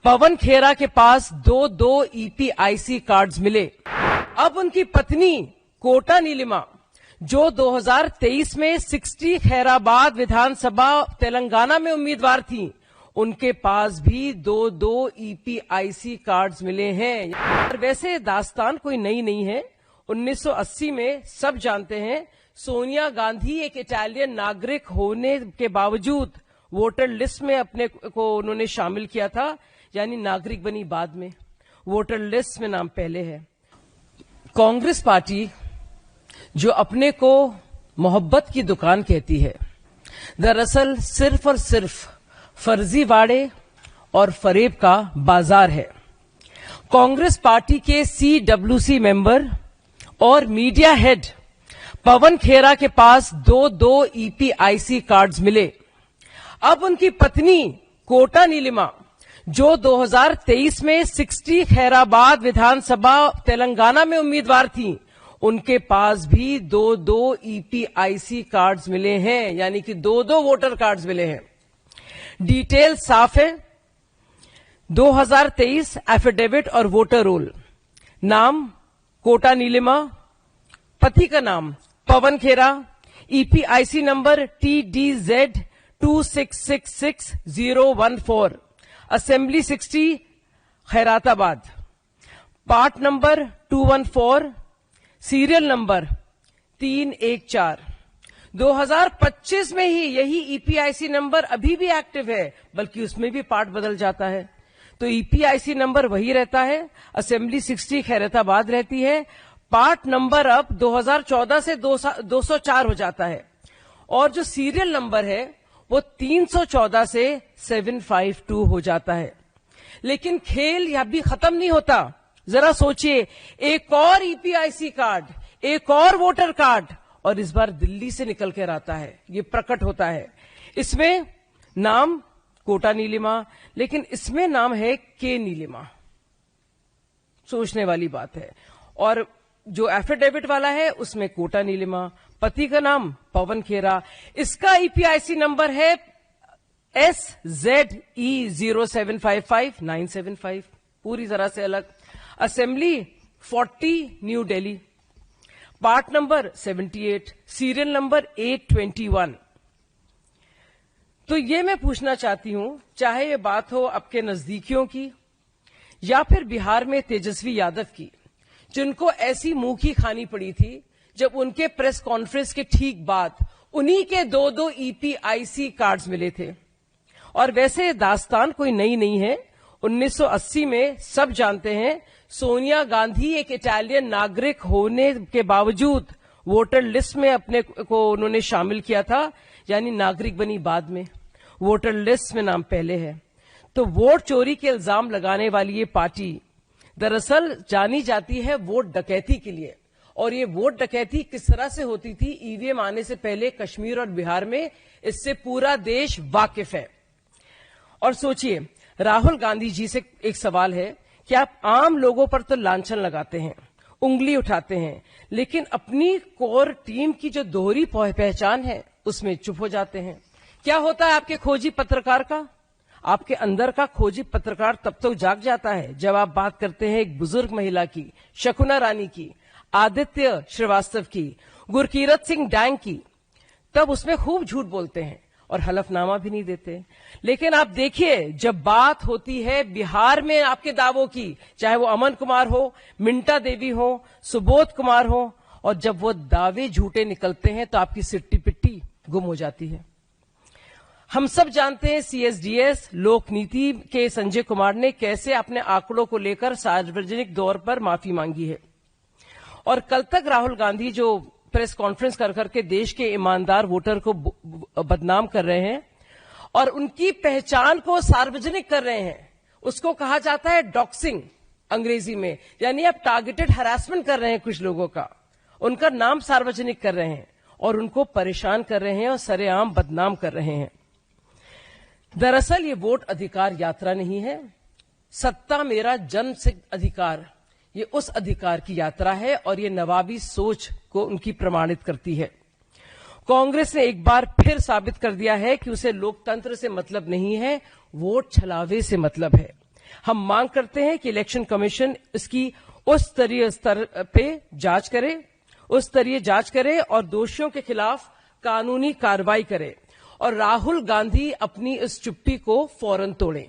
पवन खेरा के पास दो EPIC cards मिले। अब उनकी पत्नी कोटा नीलिमा, जो 2023 में 60 खैराबाद विधानसभा तेलंगाना में उम्मीदवार थी, उनके पास भी दो ईपीआईसी कार्ड्स मिले हैं। और वैसे दास्तान कोई नई नहीं है। 1980 में सब जानते हैं, सोनिया गांधी एक इटालियन नागरिक होने के बावजूद वोटर लिस्ट में अपने को उन्होंने शामिल किया था, यानी नागरिक बनी बाद में, वोटर लिस्ट में नाम पहले है। कांग्रेस पार्टी जो अपने को मोहब्बत की दुकान कहती है, दरअसल सिर्फ और सिर्फ फर्जीवाड़े और फरेब का बाजार है। कांग्रेस पार्टी के CWC मेंबर और मीडिया हेड पवन खेरा के पास दो ईपीआईसी कार्ड्स मिले। अब उनकी पत्नी कोटा नीलिमा, जो 2023 में 60 खैराबाद विधानसभा तेलंगाना में उम्मीदवार थी, उनके पास भी दो ईपीआईसी कार्ड्स मिले हैं, यानी कि दो वोटर कार्ड्स मिले हैं। डिटेल साफ है। 2023 एफिडेविट और वोटर रोल, नाम कोटा नीलिमा, पति का नाम Pavan Khera, EPIC number TDZ 2666014, assembly 60 Khairatabad, part number 214, serial number 314। 2025 में ही यही ईपीआईसी नंबर अभी भी एक्टिव है, बल्कि उसमें भी पार्ट बदल जाता है। तो ईपीआईसी नंबर वही रहता है, असेंबली 60 खैरताबाद रहती है, पार्ट नंबर अब 2014 से 204 हो जाता है, और जो सीरियल नंबर है वो 314 से 752 हो जाता है। लेकिन खेल यह भी खत्म नहीं होता। जरा सोचिए, एक और ईपीआईसी कार्ड, एक और वोटर कार्ड, और इस बार दिल्ली से निकल कर आता है, ये प्रकट होता है। इसमें नाम कोटा नीलिमा, लेकिन इसमें नाम है के नीलिमा। सोचने वाली बात है। और जो एफिडेविट वाला है उसमें कोटा नीलिमा, पति का नाम पवन खेरा। इसका ईपीआईसी नंबर है SZE 0755975, पूरी तरह से अलग। Assembly 40 new Delhi, part number 78, serial number 821। तो ये मैं पूछना चाहती हूं, चाहे ये बात हो आपके नजदीकियों की या फिर बिहार में तेजस्वी यादव की, जिनको ऐसी मुंह की खानी पड़ी थी जब उनके प्रेस कॉन्फ्रेंस के ठीक बाद उन्हीं के दो ईपीआईसी कार्ड्स मिले थे। और वैसे दास्तान कोई नई नहीं है। 1980 में सब जानते हैं, सोनिया गांधी एक इटालियन नागरिक होने के बावजूद वोटर लिस्ट में अपने को उन्होंने शामिल किया था, यानी नागरिक बनी बाद में, वोटर लिस्ट में नाम पहले है। तो वोट चोरी के इल्जाम लगाने वाली ये पार्टी दरअसल जानी जाती है वोट डकैती के लिए। और ये वोट डकैती किस तरह से होती थी ईवीएम आने से पहले कश्मीर और बिहार में, इससे पूरा देश वाकिफ है। और सोचिए, राहुल गांधी जी से एक सवाल है कि आप आम लोगों पर तो लांछन लगाते हैं, उंगली उठाते हैं, लेकिन अपनी कोर टीम की जो दोहरी पहचान है उसमें चुप हो जाते हैं। क्या होता है आपके खोजी पत्रकार का? आपके अंदर का खोजी पत्रकार तब तक जाग जाता है जब आप बात करते हैं एक बुजुर्ग महिला की, शकुना रानी की, आदित्य श्रीवास्तव की, गुरकीरत सिंह डांग की, तब उसमें खूब झूठ बोलते हैं और हलफनामा भी नहीं देते। लेकिन आप देखिए, जब बात होती है बिहार में आपके दावों की, चाहे वो अमन कुमार हो, मिंटा देवी हो, सुबोध कुमार हो, और जब वो दावे झूठे निकलते हैं तो आपकी सिट्टी पिट्टी गुम हो जाती है। हम सब जानते हैं CSDS लोक नीति के संजय कुमार ने कैसे अपने आंकड़ों को लेकर सार्वजनिक दौर पर माफी मांगी है। और कल तक राहुल गांधी जो प्रेस कॉन्फ्रेंस कर करके देश के ईमानदार वोटर को बदनाम कर रहे हैं और उनकी पहचान को सार्वजनिक कर रहे हैं, उसको कहा जाता है डॉक्सिंग अंग्रेजी में, यानी आप टारगेटेड हरासमेंट कर रहे हैं कुछ लोगों का, उनका नाम सार्वजनिक कर रहे हैं और उनको परेशान कर रहे हैं और सरेआम बदनाम कर रहे हैं। दरअसल ये वोट अधिकार यात्रा नहीं है, सत्ता मेरा जन्म सिद्ध अधिकार, ये उस अधिकार की यात्रा है और ये नवाबी सोच को उनकी प्रमाणित करती है। कांग्रेस ने एक बार फिर साबित कर दिया है कि उसे लोकतंत्र से मतलब नहीं है, वोट छलावे से मतलब है। हम मांग करते हैं कि इलेक्शन कमीशन इसकी उस स्तरीय स्तर पे जांच करे, उस स्तरीय जांच करे और दोषियों के खिलाफ कानूनी कार्रवाई करे और राहुल गांधी अपनी इस चुप्पी को फौरन तोड़ें।